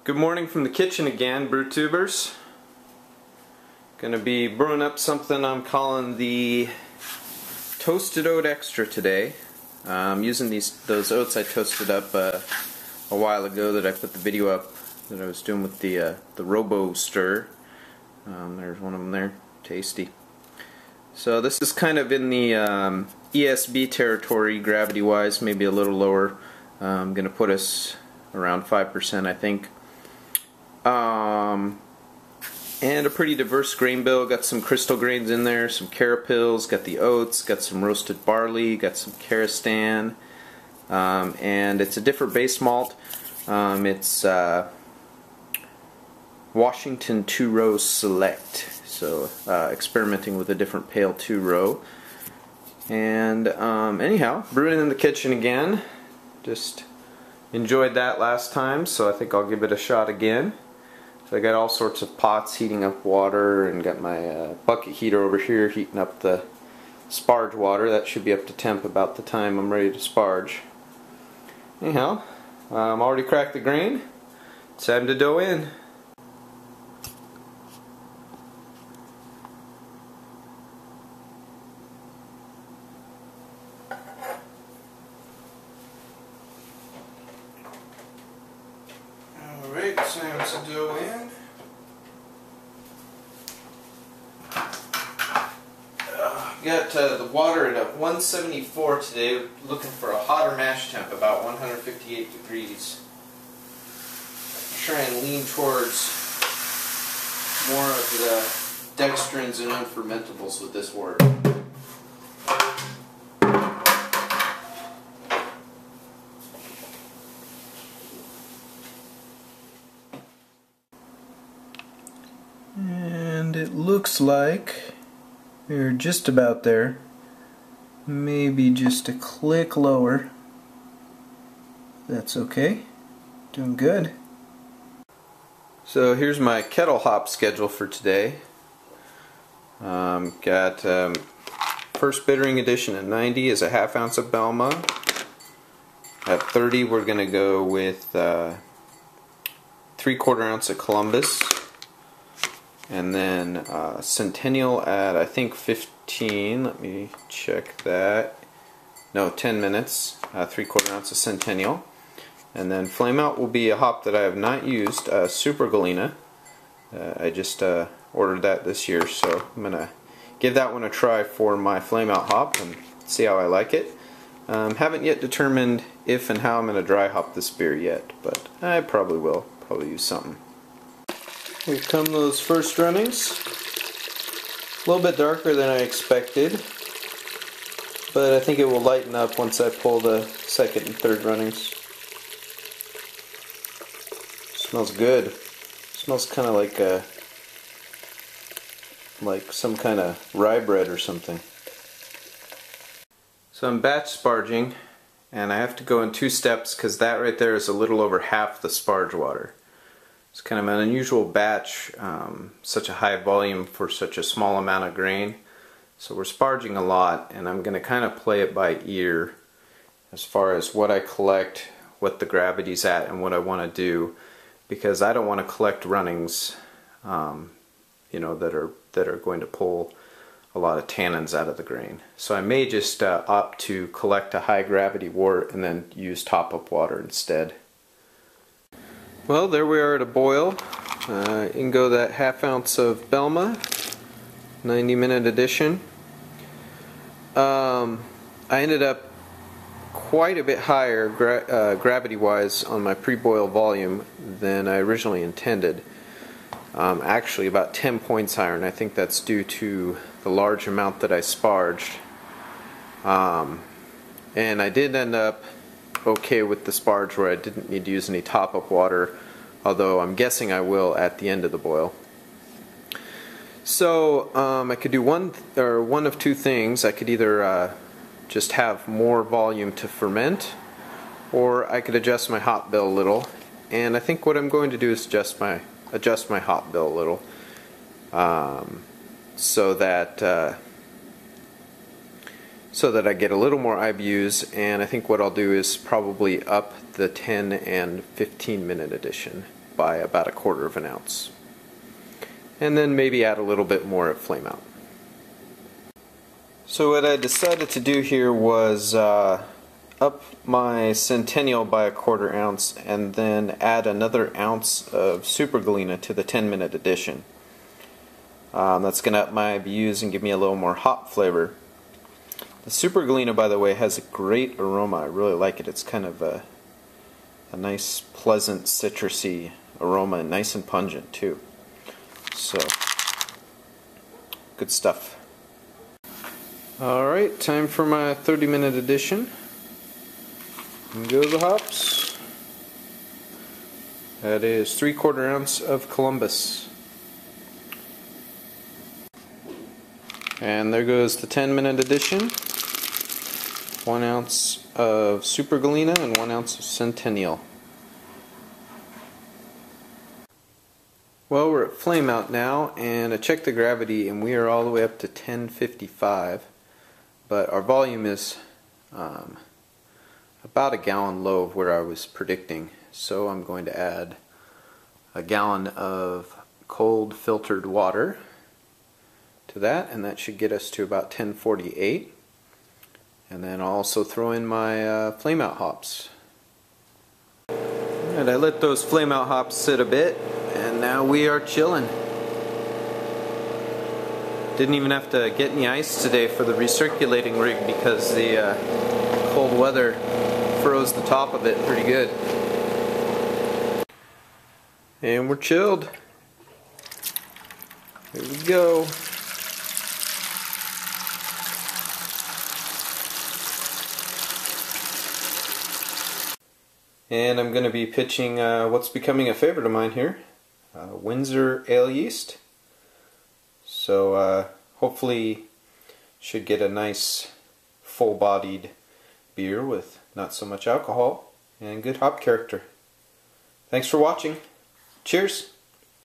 Good morning from the kitchen again, brew tubers. Gonna be brewing up something I'm calling the Toasted Oat Extra today. I'm using those oats I toasted up a while ago that I put the video up that I was doing with the Robo Stir. There's one of them there, tasty. So this is kind of in the ESB territory, gravity-wise, maybe a little lower. I'm gonna put us around 5%, I think. And a pretty diverse grain bill. Got some crystal grains in there, some Cara Pils, got the oats, got some roasted barley, got some Carastan, and it's a different base malt. It's Washington 2-row Select, so experimenting with a different pale 2-row. And anyhow, brewing in the kitchen again. Just enjoyed that last time, so I think I'll give it a shot again. So I got all sorts of pots heating up water, and got my bucket heater over here heating up the sparge water. That should be up to temp about the time I'm ready to sparge. Anyhow, I'm already cracked the grain. It's time to dough in. Alright, slam some dough in. Got the water at 174 today, looking for a hotter mash temp, about 158 degrees. Try and lean towards more of the dextrins and unfermentables with this wort. And it looks like we're just about there. Maybe just a click lower. That's okay. Doing good. So here's my kettle hop schedule for today. Got first bittering edition at 90 is a ½ ounce of Belma. At 30 we're going to go with 3/4 ounce of Columbus. And then Centennial at, I think, 15. Let me check that. No, 10 minutes. 3/4 ounce of Centennial. And then Flame Out will be a hop that I have not used, Super Galena. I just ordered that this year, so I'm going to give that one a try for my Flame Out hop and see how I like it. Haven't yet determined if and how I'm going to dry hop this beer yet, but I probably will. Probably use something. Here come those first runnings. A little bit darker than I expected, but I think it will lighten up once I pull the second and third runnings. Smells good. Smells kind of like some kind of rye bread or something. So I'm batch sparging, and I have to go in 2 steps because that right there is a little over half the sparge water. It's kind of an unusual batch, such a high volume for such a small amount of grain. So we're sparging a lot, and I'm going to kind of play it by ear as far as what I collect, what the gravity's at, and what I want to do, because I don't want to collect runnings, you know, that are going to pull a lot of tannins out of the grain. So I may just opt to collect a high gravity wort and then use top-up water instead. Well, there we are at a boil. In go that ½ ounce of Belma, 90-minute edition. I ended up quite a bit higher gravity-wise on my pre-boil volume than I originally intended. Actually about 10 points higher, and I think that's due to the large amount that I sparged. And I did end up okay with the sparge where I didn't need to use any top-up water, although I'm guessing I will at the end of the boil. So I could do one of two things. I could either just have more volume to ferment, or I could adjust my hop bill a little. And I think what I'm going to do is adjust my hop bill a little, so that I get a little more IBUs. And I think what I'll do is probably up the 10 and 15 minute edition. by about 1/4 ounce. And then maybe add a little bit more at flame out. So what I decided to do here was up my Centennial by 1/4 ounce and then add another ounce of Super Galena to the 10-minute edition. That's going to up my IBUs and give me a little more hop flavor. The Super Galena, by the way, has a great aroma. I really like it. It's kind of a nice, pleasant, citrusy aroma, and nice and pungent too. So, good stuff. Alright, time for my 30-minute edition. And go the hops. That is 3/4 ounce of Columbus. And there goes the 10-minute edition. 1 ounce of Super Galena and 1 ounce of Centennial. Well, we're at flame out now, and I checked the gravity and we are all the way up to 1055, but our volume is about a gallon low of where I was predicting, so I'm going to add a gallon of cold filtered water to that, and that should get us to about 1048. And then I'll also throw in my flame out hops. And I let those flame out hops sit a bit, and now we are chilling. Didn't even have to get any ice today for the recirculating rig because the cold weather froze the top of it pretty good. And we're chilled. Here we go. And I'm going to be pitching what's becoming a favorite of mine here, Windsor Ale Yeast. So hopefully should get a nice full-bodied beer with not so much alcohol and good hop character. Thanks for watching. Cheers!